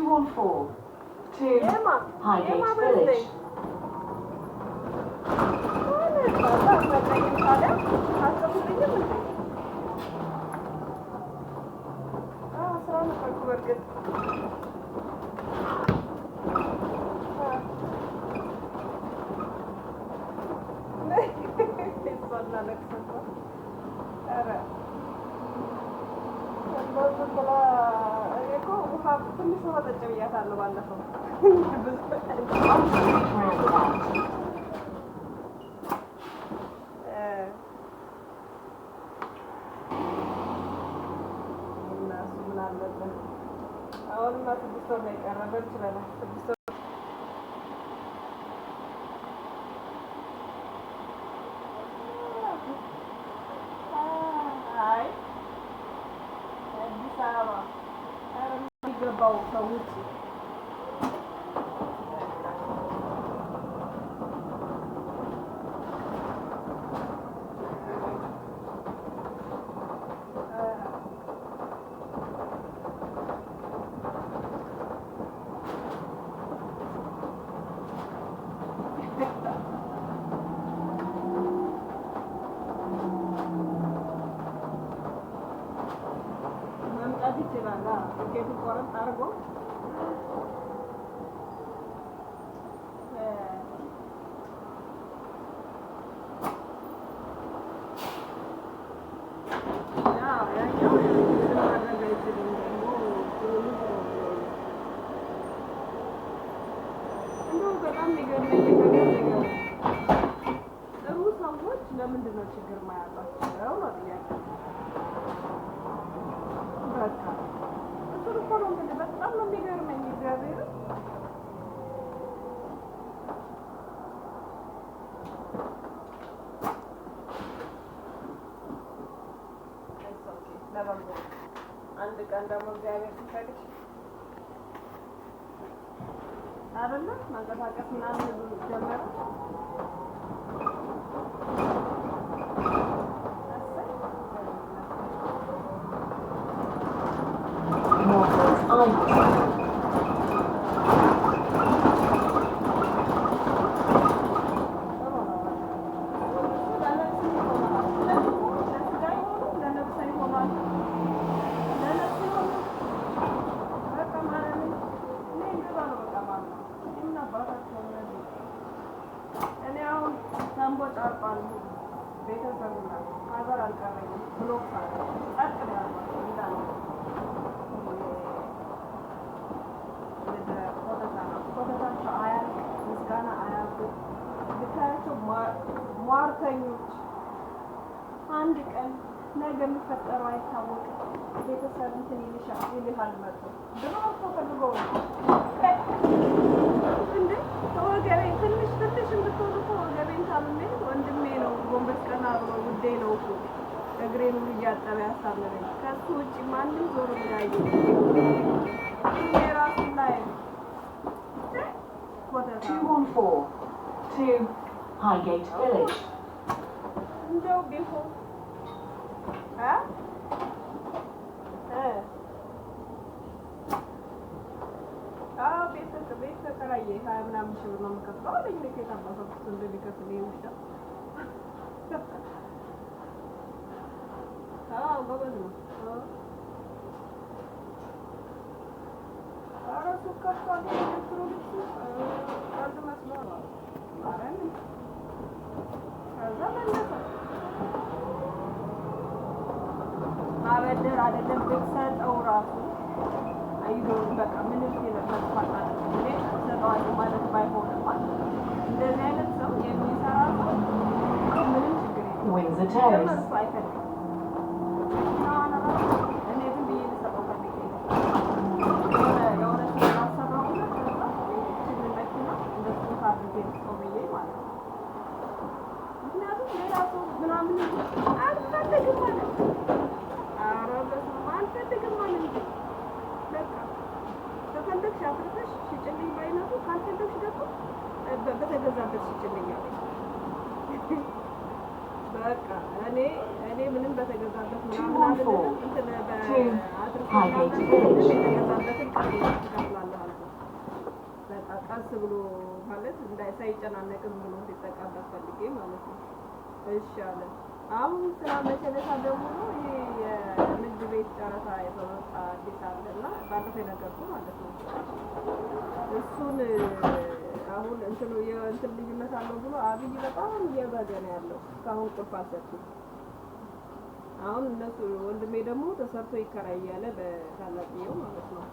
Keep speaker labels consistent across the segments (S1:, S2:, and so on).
S1: 214 to Highgate Village. To Highgate Village. Windsor Terrace.
S2: እኔ ምን
S1: Highgate Village.
S2: የተገዛበትን ቀን ትከፍላለህ አልኩት። በቃ ቀስ ብሎ ማለት ሳይጨናነቅም ብሎ እንዲጠቃበት ፈልጌ ማለት ነው። እሺ አለ። አሁን ስራ መጨረሻ ደግሞ ይሄ የንግድ ቤት ጨረታ የተወጣ አዲስ አለና ባለፈው የነገርኩህ ማለት ነው። እሱን አሁን እንትኑ የእንትን ልዩነት አለው ብሎ አብይ በጣም እየበገ ነው ያለው። እስካሁን ቁልፍ አልሰጡም። አሁን እነሱ ወንድሜ ደግሞ ተሰርቶ ይከራያል በታላቅየው ማለት ነው።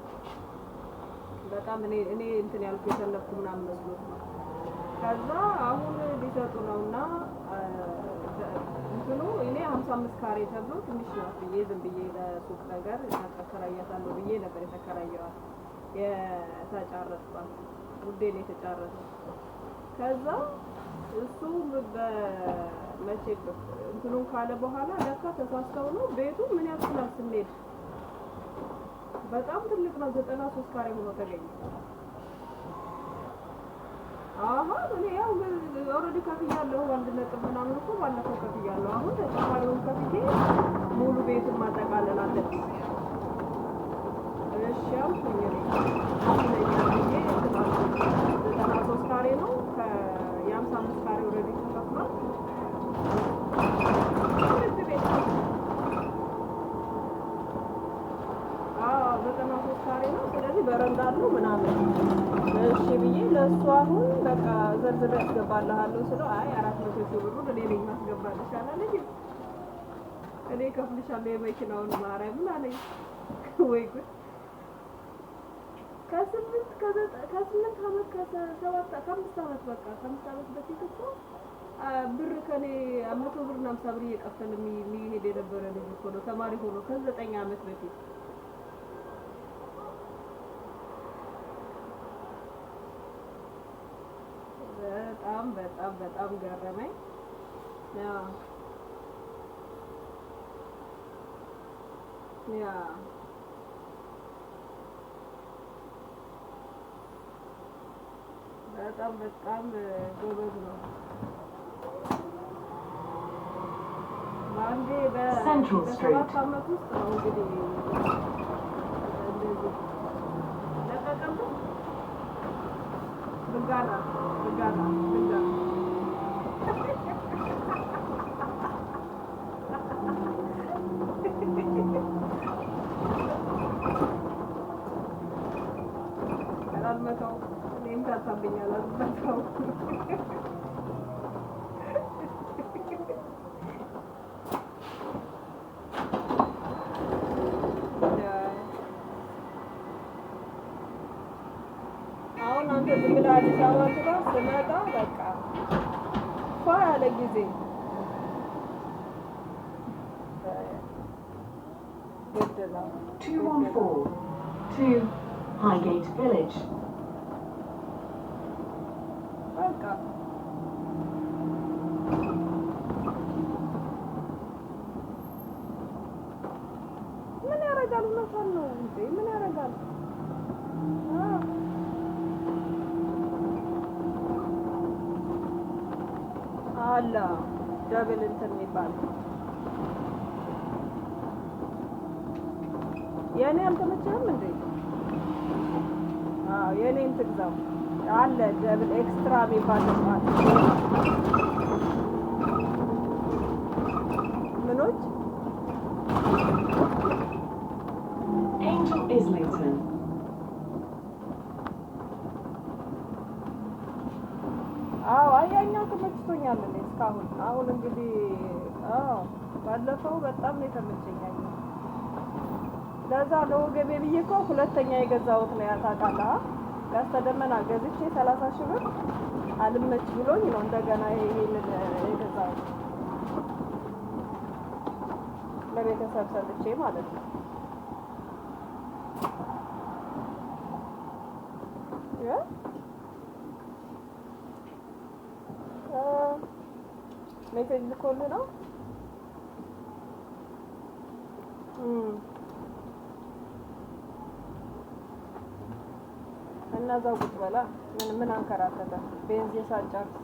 S2: በጣም እኔ እንትን ያልኩ የሰለፍኩ ምናምን መስሎት ነው። ከዛ አሁን ሊሰጡ ነውና እንትኑ እኔ 55 ካሬ ተብሎ ትንሽ ነው ብዬ ዝም ብዬ ለሱቅ ነገር ተከራያታለሁ ብዬ ነበር የተከራየዋል። የተጫረጥኳት ጉዴን የተጫረተው ከዛ እሱ በመቼ እንትኑን ካለ በኋላ ለካ ተሳስተው ነው። ቤቱ ምን ያክላል ስንሄድ በጣም ትልቅ ነው። 93 ካሬ ሆኖ ተገኘ። አሃ እኔ ያው ኦልሬዲ ከፍያለሁ። 1 ምናምን እኮ ባለፈው ከፍያለሁ። አሁን ተጨማሪውን ከፍዬ ሙሉ ቤቱን ማጠቃለል አለብኝ። እሺ አልኩኝ እኔ 93 ካሬ ነው። የ55 ካሬ ኦልሬዲ ተከፍሏል። ካሬ ነው። ስለዚህ በረንዳ አለው ምናምን እሺ ብዬ ለእሱ አሁን በቃ ዘርዝሬ ያስገባልሃለሁ ስለው አይ 400 ሺህ ብሩን እኔ ነኝ ማስገባልሽ አላለኝ። እኔ ከፍልሻለሁ የመኪናውን ማርያምን አለኝ። ወይ ጉድ! ከስምንት ዓመት ከ5 ዓመት በቃ ከ5 ዓመት በፊት እኮ ብር ከኔ 100 ብር እና 50 ብር እየከፈለ የሚሄድ የነበረ ልጅ እኮ ነው። ተማሪ ሆኖ ከ9 ዓመት በፊት በጣም ገረመኝ። ያ በጣም ጎበዝ ነው። ባንዴ በ7 ዓመት ውስጥ ነው እንግዲህ እንደዚህ ለቀቀም ብጋና አልመታው እኔም ታታብኛል አልመታው አሁን አንተ ዝም ብለህ አዲስ አበባ ግባ ስመጣ በቃ ፏ ያለ ጊዜ
S1: 214 to Highgate Village.
S2: በቃ ምን ያደርጋል? እውነቷን ነው እንዴ? ምን ያደርጋል? አላ ደብል እንትን የሚባል የኔ አልተመቸህም እንዴ? አዎ የኔን ትግዛው አለ ደብል ኤክስትራ የሚባል ማለት ምኖች
S1: Angel Islington.
S2: አዎ አያኛው ተመችቶኛል እኔ እስካሁን። አሁን እንግዲህ ባለፈው በጣም ነው የተመቸኝ። ለዛ ለወገቤ ብዬ እኮ ሁለተኛ የገዛሁት ነው ያታውቃለህ። ያስተደመና ገዝቼ 30 ሺህ ብር አልመች ብሎኝ ነው እንደገና ይሄንን የገዛሁት ለቤተሰብ ሰጥቼ ማለት ነው። ሜሴጅ ልኮልህ ነው እና እዛው ቁጭ በላ። ምን አንከራተተ ቤንዚን ሳጨርስ